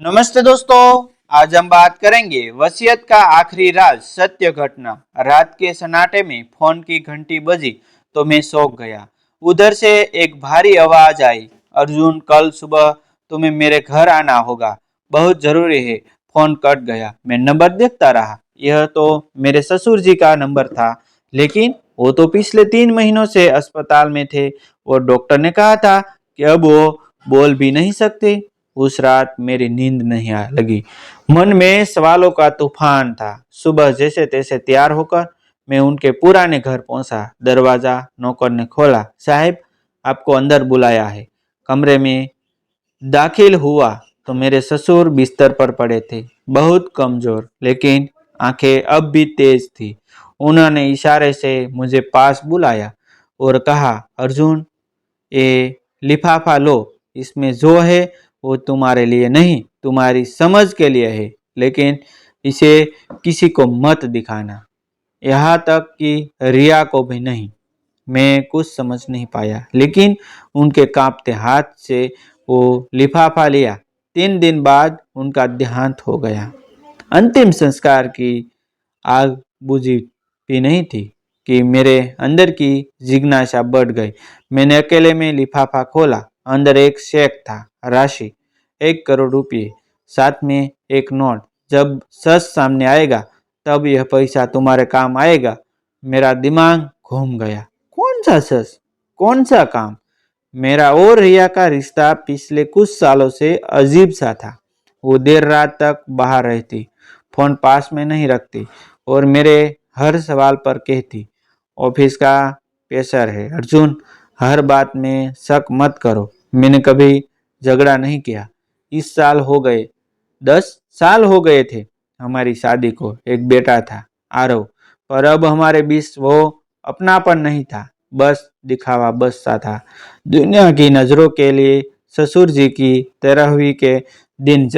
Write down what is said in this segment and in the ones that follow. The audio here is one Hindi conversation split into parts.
नमस्ते दोस्तों। आज हम बात करेंगे वसीयत का आखिरी राज, सत्य घटना। रात के सन्नाटे में फोन की घंटी बजी तो मैं चौंक गया। उधर से एक भारी आवाज आई, अर्जुन कल सुबह तुम्हें मेरे घर आना होगा, बहुत जरूरी है। फोन कट गया। मैं नंबर देखता रहा। यह तो मेरे ससुर जी का नंबर था, लेकिन वो तो पिछले 3 महीनों से अस्पताल में थे और डॉक्टर ने कहा था कि अब वो बोल भी नहीं सकते। उस रात मेरी नींद नहीं आ लगी। मन में सवालों का तूफान था। सुबह जैसे तैसे तैयार होकर मैं उनके पुराने घर पहुंचा। दरवाजा नौकर ने खोला। साहब, आपको अंदर बुलाया है। कमरे में दाखिल हुआ तो मेरे ससुर बिस्तर पर पड़े थे, बहुत कमजोर, लेकिन आंखें अब भी तेज थी। उन्होंने इशारे से मुझे पास बुलाया और कहा, अर्जुन, ये लिफाफा लो। इसमें जो है वो तुम्हारे लिए नहीं, तुम्हारी समझ के लिए है, लेकिन इसे किसी को मत दिखाना, यहाँ तक कि रिया को भी नहीं। मैं कुछ समझ नहीं पाया, लेकिन उनके कांपते हाथ से वो लिफाफा लिया। 3 दिन बाद उनका देहांत हो गया। अंतिम संस्कार की आग बुझी भी नहीं थी कि मेरे अंदर की जिज्ञासा बढ़ गई। मैंने अकेले में लिफाफा खोला। अंदर एक चेक था, राशि 1 करोड़ रुपये, साथ में एक नोट। जब सच सामने आएगा तब यह पैसा तुम्हारे काम आएगा। मेरा दिमाग घूम गया। कौन सा सच, कौन सा काम? मेरा और रिया का रिश्ता पिछले कुछ सालों से अजीब सा था। वो देर रात तक बाहर रहती, फोन पास में नहीं रखती और मेरे हर सवाल पर कहती, ऑफिस का प्रेशर है अर्जुन, हर बात में शक मत करो। मैंने कभी झगड़ा नहीं किया। इस साल हो गए, 10 साल हो गए थे हमारी शादी को। एक बेटा था, आरव, पर अब हमारे बीच वो अपनापन नहीं था, बस दिखावा बस सा था। दुनिया की नजरों के लिए ससुर जी की 13वीं के दिन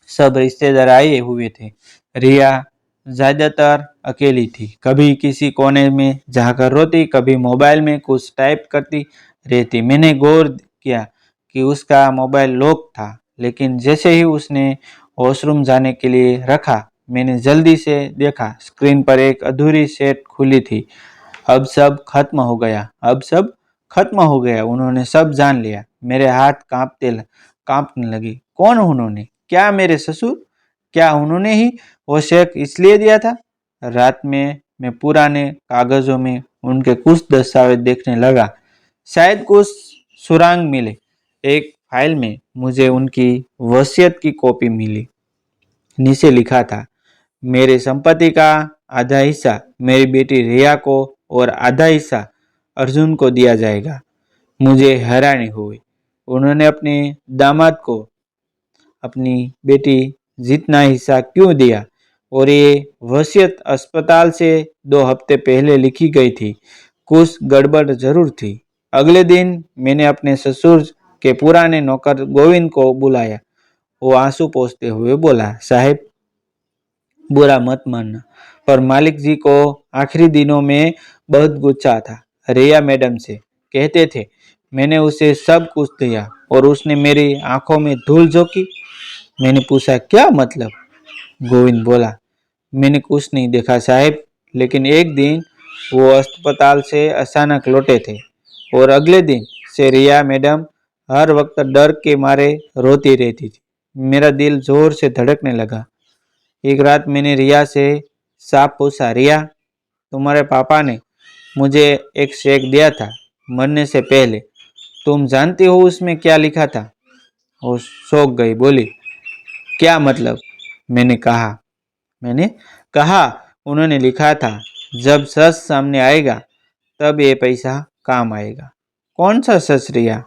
सब रिश्तेदार आए हुए थे। रिया ज्यादातर अकेली थी, कभी किसी कोने में जाकर रोती, कभी मोबाइल में कुछ टाइप करती रहती। मैंने गौर किया कि उसका मोबाइल लॉक था, लेकिन जैसे ही उसने वॉशरूम जाने के लिए रखा, मैंने जल्दी से देखा, स्क्रीन पर एक अधूरी सेट खुली थी। अब सब खत्म हो गया, अब सब खत्म हो गया, उन्होंने सब जान लिया। मेरे हाथ कांपने लगे। कौन उन्होंने? क्या मेरे ससुर? क्या उन्होंने ही वो चेक इसलिए दिया था? रात में मैं पुराने कागजों में उनके कुछ दस्तावेज देखने लगा, शायद कुछ सुराग मिले। एक फाइल में मुझे उनकी वसीयत की कॉपी मिली। नीचे लिखा था, मेरे संपत्ति का आधा हिस्सा मेरी बेटी रिया को और आधा हिस्सा अर्जुन को दिया जाएगा। मुझे हैरानी हुई। उन्होंने अपने दामाद को अपनी बेटी जितना हिस्सा क्यों दिया? और ये वसीयत अस्पताल से 2 हफ्ते पहले लिखी गई थी। कुछ गड़बड़ जरूर थी। अगले दिन मैंने अपने ससुर के पुराने नौकर गोविंद को बुलाया। वो आंसू पोंछते हुए बोला, साहब, बुरा मत मानना, पर मालिक जी को आखिरी दिनों में बहुत गुस्सा था रिया मैडम से। कहते थे मैंने उसे सब कुछ दिया और उसने मेरी आंखों में धूल झोंकी। मैंने पूछा, क्या मतलब? गोविंद बोला, मैंने कुछ नहीं देखा साहब, लेकिन एक दिन वो अस्पताल से अचानक लौटे थे और अगले दिन से रिया मैडम हर वक्त डर के मारे रोती रहती थी। मेरा दिल जोर से धड़कने लगा। एक रात मैंने रिया से साफ पूछा, रिया, तुम्हारे पापा ने मुझे एक चेक दिया था मरने से पहले, तुम जानती हो उसमें क्या लिखा था? वो चौंक गई, बोली, क्या मतलब? मैंने कहा मैंने कहा उन्होंने लिखा था, जब सच सामने आएगा तब ये पैसा काम आएगा। कौन सा सच? रिया,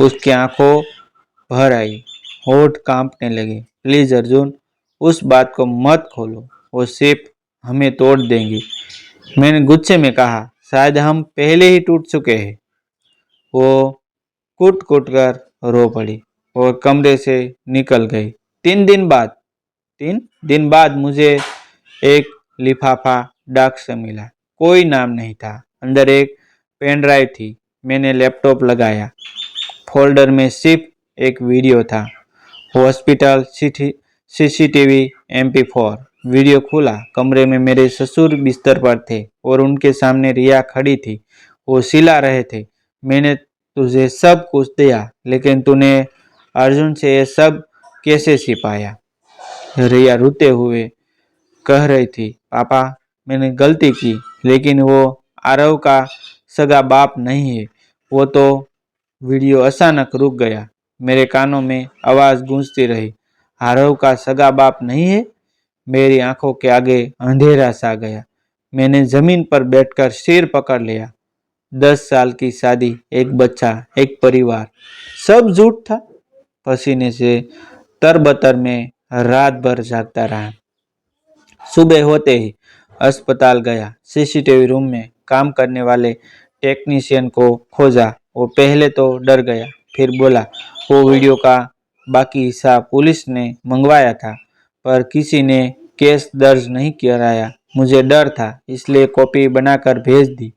उसकी आंखों भर आई, होठ कांपने लगे। प्लीज अर्जुन, उस बात को मत खोलो, वो सिर्फ हमें तोड़ देंगी। मैंने गुस्से में कहा, शायद हम पहले ही टूट चुके हैं। वो कूट कूट कर रो पड़ी और कमरे से निकल गई। 3 दिन बाद 3 दिन बाद मुझे एक लिफाफा डाक से मिला। कोई नाम नहीं था, अंदर एक पेन ड्राइव थी। मैंने लैपटॉप लगाया। फोल्डर में सिर्फ एक वीडियो था। Hospital, CCTV, MP4। वीडियो खुला। कमरे में मेरे ससुर बिस्तर पर थे और उनके सामने रिया खड़ी थी। वो सिला रहे थे। मैंने तुझे सब कुछ दिया, लेकिन तूने अर्जुन से ये सब कैसे छिपाया? रिया रोते हुए कह रही थी, पापा मैंने गलती की, लेकिन वो आरव का सगा बाप नहीं है। वो तो। वीडियो अचानक रुक गया। मेरे कानों में आवाज गूंजती रही, आरव का सगा बाप नहीं है? मेरी आंखों के आगे अंधेरा सा गया। मैंने जमीन पर बैठकर सिर पकड़ लिया। 10 साल की शादी, एक बच्चा, एक परिवार, सब झूठ था। पसीने से तरबतर में रात भर जागता रहा। सुबह होते ही अस्पताल गया। सीसीटीवी रूम में काम करने वाले टेक्नीशियन को खोजा। वो पहले तो डर गया, फिर बोला वो वीडियो का बाकी हिस्सा पुलिस ने मंगवाया था, पर किसी ने केस दर्ज नहीं कराया। मुझे डर था, इसलिए कॉपी बनाकर भेज दी।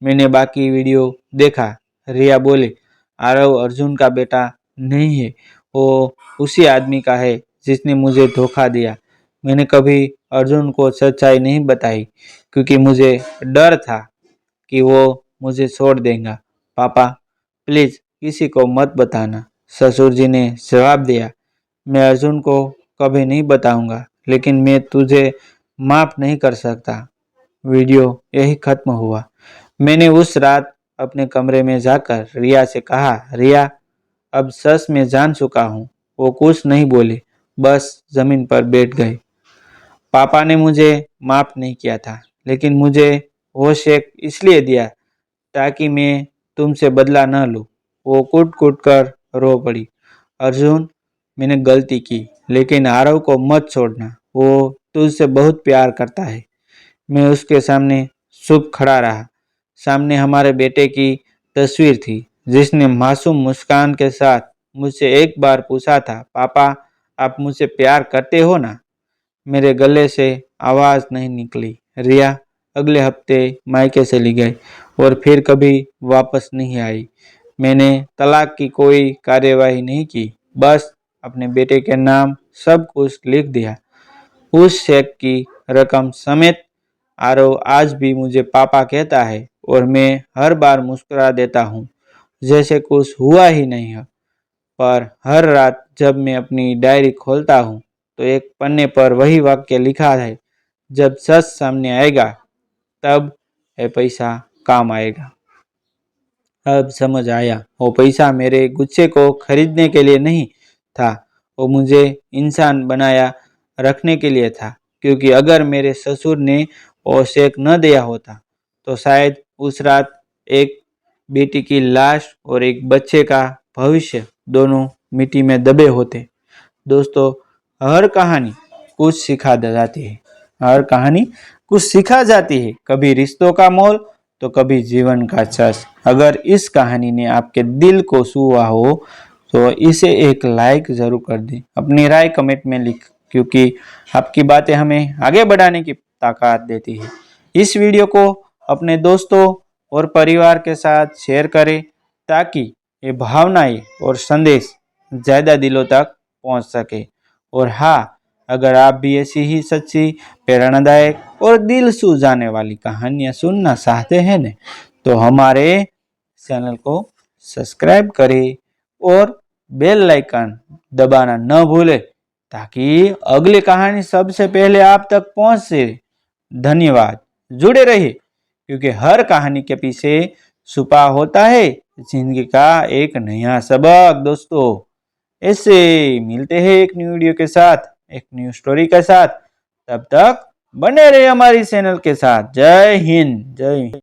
मैंने बाकी वीडियो देखा। रिया बोले, आरव अर्जुन का बेटा नहीं है, वो उसी आदमी का है जिसने मुझे धोखा दिया। मैंने कभी अर्जुन को सच्चाई नहीं बताई, क्योंकि मुझे डर था कि वो मुझे छोड़ देगा। पापा प्लीज किसी को मत बताना। ससुर जी ने जवाब दिया, मैं अर्जुन को कभी नहीं बताऊंगा, लेकिन मैं तुझे माफ नहीं कर सकता। वीडियो यही खत्म हुआ। मैंने उस रात अपने कमरे में जाकर रिया से कहा, रिया अब सच में जान चुका हूँ। वो कुछ नहीं बोली, बस जमीन पर बैठ गई। पापा ने मुझे माफ नहीं किया था, लेकिन मुझे वो शेक इसलिए दिया ताकि मैं तुमसे बदला न लूं। वो कूट कूट कर रो पड़ी। अर्जुन मैंने गलती की, लेकिन आरव को मत छोड़ना। वो तुझसे बहुत प्यार करता है। मैं उसके सामने चुप खड़ा रहा। सामने हमारे बेटे की तस्वीर थी, जिसने मासूम मुस्कान के साथ मुझसे एक बार पूछा था, पापा आप मुझसे प्यार करते हो ना? मेरे गले से आवाज नहीं निकली। रिया अगले हफ्ते मायके चली गई और फिर कभी वापस नहीं आई। मैंने तलाक की कोई कार्यवाही नहीं की, बस अपने बेटे के नाम सब कुछ लिख दिया, उस चेक की रकम समेत। आरव आज भी मुझे पापा कहता है और मैं हर बार मुस्कुरा देता हूँ, जैसे कुछ हुआ ही नहीं है। पर हर रात जब मैं अपनी डायरी खोलता हूँ, तो एक पन्ने पर वही वाक्य लिखा है, जब सच सामने आएगा तब ये पैसा काम आएगा। अब समझ आया, वो पैसा मेरे गुस्से को खरीदने के लिए नहीं था, वो मुझे इंसान बनाया रखने के लिए था। क्योंकि अगर मेरे ससुर ने वो चेक न दिया होता, तो शायद उस रात एक बेटी की लाश और एक बच्चे का भविष्य दोनों मिट्टी में दबे होते। दोस्तों, हर कहानी कुछ सिखा जाती है। हर कहानी कुछ सिखा जाती है, कभी रिश्तों का मोल तो कभी जीवन का सच। अगर इस कहानी ने आपके दिल को छुआ हो तो इसे एक लाइक जरूर कर दें। अपनी राय कमेंट में लिख, क्योंकि आपकी बातें हमें आगे बढ़ाने की ताकत देती है। इस वीडियो को अपने दोस्तों और परिवार के साथ शेयर करें, ताकि ये भावनाएं और संदेश ज़्यादा दिलों तक पहुंच सके। और हाँ, अगर आप भी ऐसी ही सच्ची, प्रेरणादायक और दिल छू जाने वाली कहानियां सुनना चाहते हैं न, तो हमारे चैनल को सब्सक्राइब करें और बेल आइकन दबाना न भूलें, ताकि अगली कहानी सबसे पहले आप तक पहुंचे। धन्यवाद। जुड़े रहिए, क्योंकि हर कहानी के पीछे छुपा होता है जिंदगी का एक नया सबक। दोस्तों, ऐसे मिलते हैं एक न्यू वीडियो के साथ, एक न्यू स्टोरी के साथ। तब तक बने रहे हमारी चैनल के साथ। जय हिंद, जय हिंद।